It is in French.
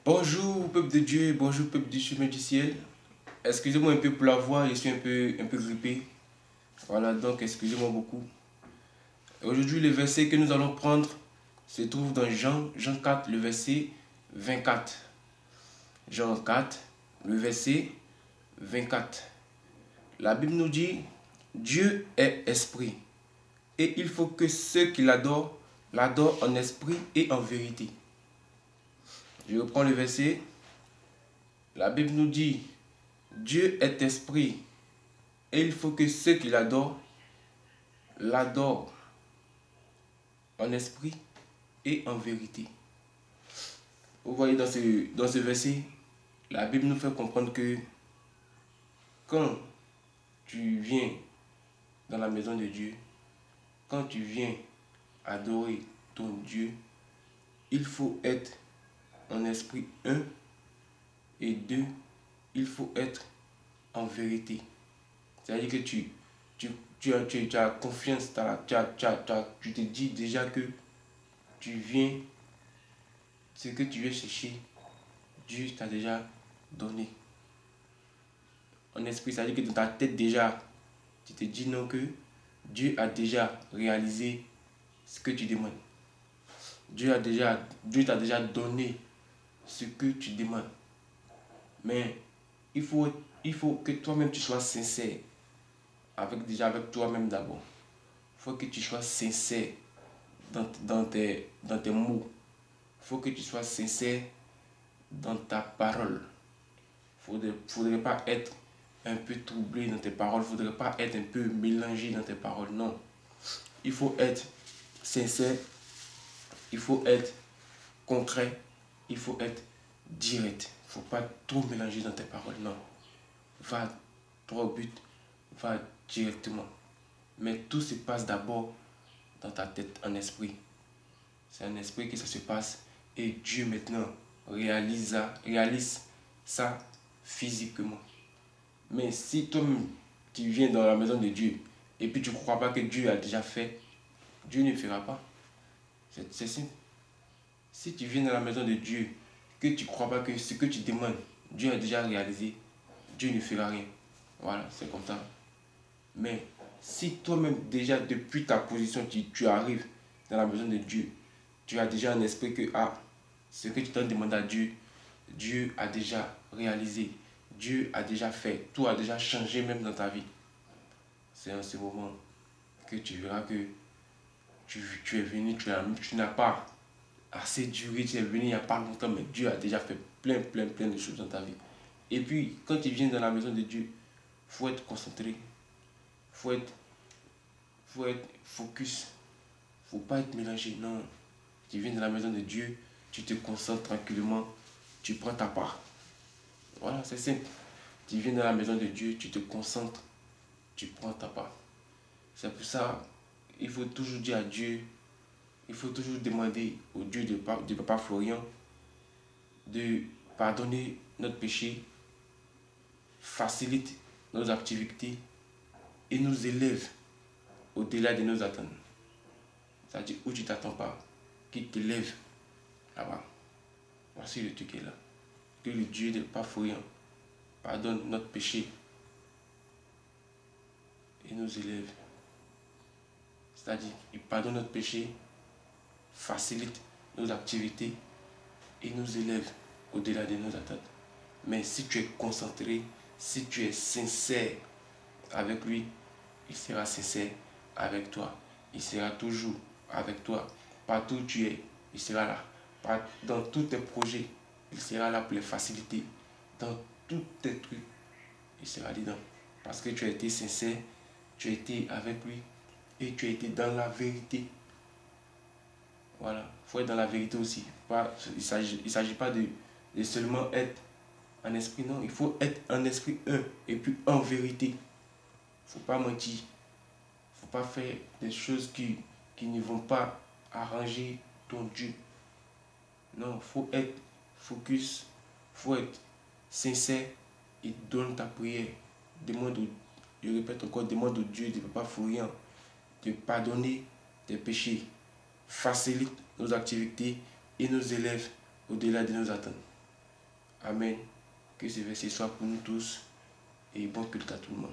Bonjour peuple de Dieu, bonjour peuple du chemin du ciel. Excusez-moi un peu pour la voix, je suis un peu grippé. Voilà, donc excusez-moi beaucoup. Aujourd'hui, le verset que nous allons prendre se trouve dans Jean 4, le verset 24. Jean 4, le verset 24. La Bible nous dit, Dieu est esprit, et il faut que ceux qui l'adorent, l'adorent en esprit et en vérité. Je reprends le verset. La Bible nous dit, Dieu est esprit, et il faut que ceux qui l'adorent, l'adorent en esprit et en vérité. Vous voyez dans ce verset, la Bible nous fait comprendre que quand tu viens dans la maison de Dieu, quand tu viens adorer ton Dieu, il faut être en esprit un, et deux, il faut être en vérité. C'est-à-dire que tu as confiance, tu te dis déjà que tu viens, ce que tu viens chercher, Dieu t'a déjà donné. En esprit, c'est-à-dire que dans ta tête déjà, tu te dis non que Dieu a déjà réalisé ce que tu demandes. Dieu t'a déjà donné ce que tu demandes. Mais il faut que toi-même tu sois sincère avec toi-même d'abord. Il faut que tu sois sincère dans tes mots. Il faut que tu sois sincère dans ta parole. Il ne faudrait pas être un peu troublé dans tes paroles. Il ne faudrait pas être un peu mélangé dans tes paroles. Non. Il faut être sincère. Il faut être concret. Il faut être direct. Il ne faut pas trop mélanger dans tes paroles. Non. Va droit au but. Va directement. Mais tout se passe d'abord dans ta tête, en esprit. C'est en esprit que ça se passe. Et Dieu maintenant réalise ça physiquement. Mais si toi-même tu viens dans la maison de Dieu et puis tu ne crois pas que Dieu a déjà fait, Dieu ne fera pas. C'est simple. Si tu viens dans la maison de Dieu, que tu ne crois pas que ce que tu demandes, Dieu a déjà réalisé, Dieu ne fera rien. Voilà, c'est comme ça. Mais si toi-même déjà depuis ta position, tu arrives dans la maison de Dieu, tu as déjà un esprit que ce que tu t'en demandes à Dieu, Dieu a déjà réalisé. Dieu a déjà fait. Tout a déjà changé même dans ta vie. C'est en ce moment que tu verras que tu es venu, tu n'as pas assez duré, tu es venu il n'y a pas longtemps, mais Dieu a déjà fait plein de choses dans ta vie. Et puis, quand tu viens dans la maison de Dieu, il faut être concentré. Il faut être focus. Il ne faut pas être mélangé. Non. Tu viens dans la maison de Dieu, tu te concentres tranquillement, tu prends ta part. Voilà, c'est simple. Tu viens dans la maison de Dieu, tu te concentres, tu prends ta part. C'est pour ça, il faut toujours dire à Dieu, il faut toujours demander au Dieu de Papa Florian de pardonner notre péché, facilite nos activités et nous élève au-delà de nos attentes. C'est-à-dire où tu ne t'attends pas, qu'il t'élève là-bas. Voici le truc qui est là. Que le Dieu de Papa Florian pardonne notre péché et nous élève. C'est-à-dire, il pardonne notre péché, facilite nos activités et nous élève au-delà de nos attentes. Mais si tu es concentré, si tu es sincère avec lui, il sera sincère avec toi. Il sera toujours avec toi. Partout où tu es, il sera là. Dans tous tes projets, il sera là pour les faciliter. Dans tous tes trucs, il sera dedans. Parce que tu as été sincère, tu as été avec lui et tu as été dans la vérité. Voilà, il faut être dans la vérité aussi. Il ne s'agit pas de seulement être en esprit, non. Il faut être en esprit un et puis en vérité. Il ne faut pas mentir. Il ne faut pas faire des choses qui ne vont pas arranger ton Dieu. Non, il faut être focus, il faut être sincère et donne ta prière. Je répète encore, demande au Dieu de Papa Florian de pardonner tes péchés, facilite nos activités et nous élève au-delà de nos attentes. Amen. Que ce verset soit pour nous tous et bon culte à tout le monde.